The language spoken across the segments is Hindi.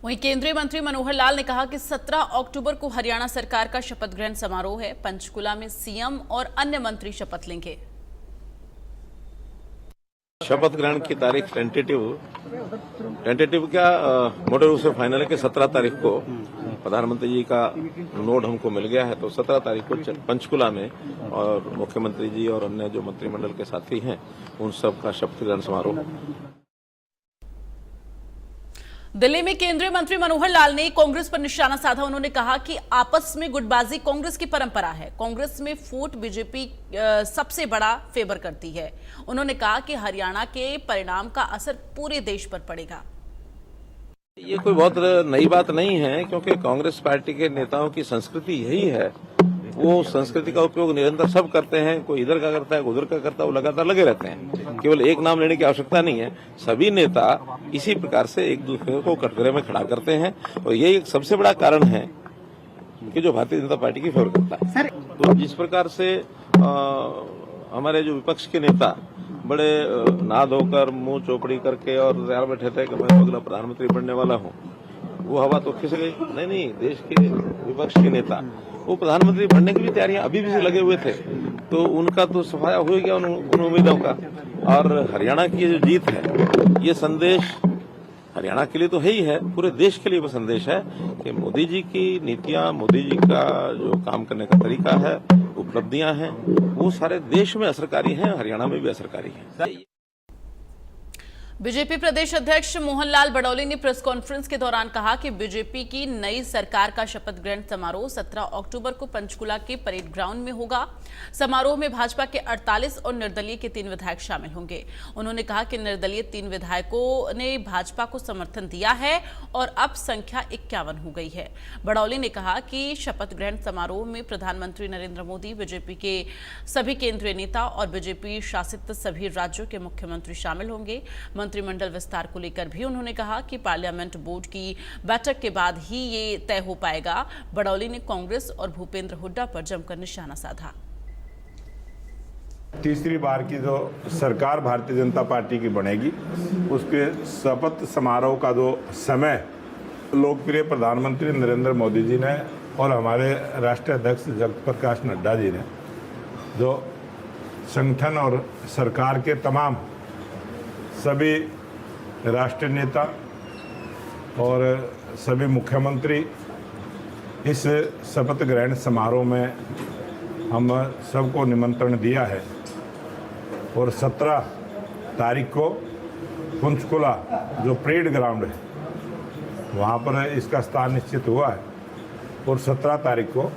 वहीं केंद्रीय मंत्री मनोहर लाल ने कहा कि 17 अक्टूबर को हरियाणा सरकार का शपथ ग्रहण समारोह है। पंचकुला में सीएम और अन्य मंत्री शपथ लेंगे। शपथ ग्रहण की तारीख टेंटेटिव क्या मोटे रूप से फाइनल है कि 17 तारीख को प्रधानमंत्री जी का नोट हमको मिल गया है, तो 17 तारीख को पंचकुला में और मुख्यमंत्री जी और अन्य जो मंत्रिमंडल के साथी हैं उन सब का शपथ ग्रहण समारोह। दिल्ली में केंद्रीय मंत्री मनोहर लाल ने कांग्रेस पर निशाना साधा। उन्होंने कहा कि आपस में गुटबाजी कांग्रेस की परंपरा है। कांग्रेस में फूट बीजेपी सबसे बड़ा फेवर करती है। उन्होंने कहा कि हरियाणा के परिणाम का असर पूरे देश पर पड़ेगा। ये कोई बहुत नई बात नहीं है, क्योंकि कांग्रेस पार्टी के नेताओं की संस्कृति यही है। वो संस्कृति का उपयोग निरंतर सब करते हैं, कोई इधर का करता है, कोई उधर का करता है, वो लगातार लगे रहते हैं। केवल एक नाम लेने की आवश्यकता नहीं है। सभी नेता इसी प्रकार से एक दूसरे को कटघरे में खड़ा करते हैं, और यही एक सबसे बड़ा कारण है कि जो भारतीय जनता पार्टी की फेवर करता है। तो जिस प्रकार से हमारे जो विपक्ष के नेता बड़े नाद होकर मुंह चौपड़ी करके और तैयार बैठे थे कि मैं अगला प्रधानमंत्री बनने वाला हूं, वो हवा तो खिस गई। नहीं, देश के विपक्ष के नेता वो प्रधानमंत्री बनने की भी तैयारियां अभी भी से लगे हुए थे, तो उनका तो सफाया हो गया उन उम्मीदों का। और हरियाणा की जो जीत है, ये संदेश हरियाणा के लिए तो है ही है, पूरे देश के लिए वो संदेश है कि मोदी जी की नीतियां, मोदी जी का जो काम करने का तरीका है, उपलब्धियां हैं, वो सारे देश में असरकारी हैं, हरियाणा में भी असरकारी हैं। बीजेपी प्रदेश अध्यक्ष मोहनलाल बडौली ने प्रेस कॉन्फ्रेंस के दौरान कहा कि बीजेपी की नई सरकार का शपथ ग्रहण समारोह 17 अक्टूबर को पंचकुला के परेड ग्राउंड में होगा। समारोह में भाजपा के 48 और निर्दलीय के 3 विधायक शामिल होंगे। उन्होंने कहा कि निर्दलीय 3 विधायकों ने भाजपा को समर्थन दिया है और अब संख्या 51 हो गई है। बडौली ने कहा कि शपथ ग्रहण समारोह में प्रधानमंत्री नरेंद्र मोदी, बीजेपी के सभी केंद्रीय नेता और बीजेपी शासित सभी राज्यों के मुख्यमंत्री शामिल होंगे। मंत्रिमंडल विस्तार को लेकर भी उन्होंने कहा कि पार्लियामेंट बोर्ड की बैठक के बाद ही ये तय हो पाएगा। बडौली ने कांग्रेस और भूपेंद्र हुड्डा पर जमकर निशाना साधा। तीसरी बार की जो सरकार भारतीय जनता पार्टी की बनेगी, उसके शपथ समारोह का जो समय लोकप्रिय प्रधानमंत्री नरेंद्र मोदी जी ने और हमारे राष्ट्रीय अध्यक्ष जगत प्रकाश नड्डा जी ने जो संगठन और सरकार के तमाम सभी राष्ट्रीय नेता और सभी मुख्यमंत्री इस शपथ ग्रहण समारोह में हम सबको निमंत्रण दिया है, और 17 तारीख को पंचकुला जो परेड ग्राउंड है वहाँ पर इसका स्थान निश्चित हुआ है, और 17 तारीख को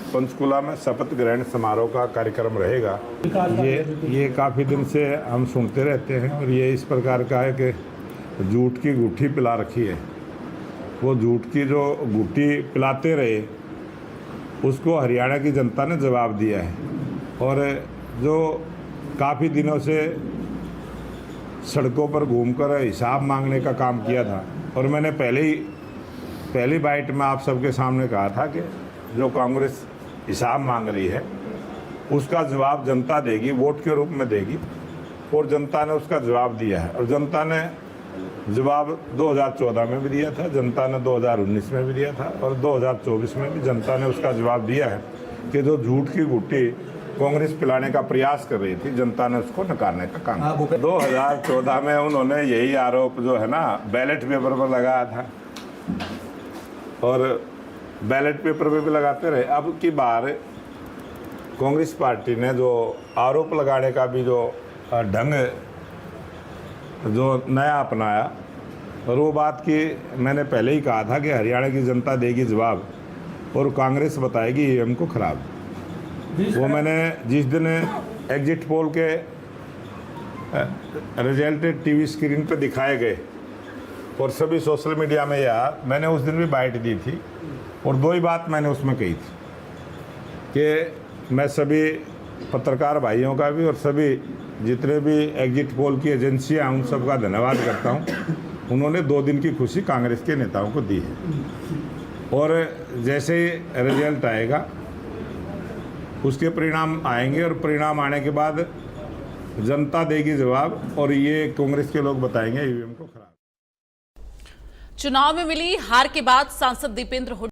पंचकुला में शपथ ग्रहण समारोह का कार्यक्रम रहेगा। ये काफ़ी दिन से हम सुनते रहते हैं, और ये इस प्रकार का है कि झूठ की गुट्ठी पिला रखी है। वो झूठ की जो गुट्ठी पिलाते रहे उसको हरियाणा की जनता ने जवाब दिया है, और जो काफ़ी दिनों से सड़कों पर घूमकर हिसाब मांगने का काम किया था, और मैंने पहली बाइट में आप सबके सामने कहा था कि जो कांग्रेस हिसाब मांग रही है उसका जवाब जनता देगी, वोट के रूप में देगी, और जनता ने उसका जवाब दिया है। और जनता ने जवाब 2014 में भी दिया था, जनता ने 2019 में भी दिया था, और 2024 में भी जनता ने उसका जवाब दिया है कि जो झूठ की गुट्ठी कांग्रेस पिलाने का प्रयास कर रही थी, जनता ने उसको नकारने का काम किया। 2014 में उन्होंने यही आरोप जो है ना बैलेट पेपर पर लगाया था, और बैलेट पेपर पे भी लगाते रहे। अब की बार कांग्रेस पार्टी ने जो आरोप लगाने का भी जो ढंग जो नया अपनाया, और वो बात की मैंने पहले ही कहा था कि हरियाणा की जनता देगी जवाब और कांग्रेस बताएगी ईवीएम को खराब। वो मैंने जिस दिन एग्जिट पोल के रिजल्ट टीवी स्क्रीन पर दिखाए गए और सभी सोशल मीडिया में मैंने उस दिन भी बाइट दी थी, और 2 ही बात मैंने उसमें कही थी कि मैं सभी पत्रकार भाइयों का भी और सभी जितने भी एग्जिट पोल की एजेंसियां उन सब का धन्यवाद करता हूं। उन्होंने 2 दिन की खुशी कांग्रेस के नेताओं को दी है, और जैसे ही रिजल्ट आएगा उसके परिणाम आएंगे, और परिणाम आने के बाद जनता देगी जवाब, और ये कांग्रेस के लोग बताएंगे ईवीएम को खराब। चुनाव में मिली हार के बाद सांसद दीपेंद्र हुड्डा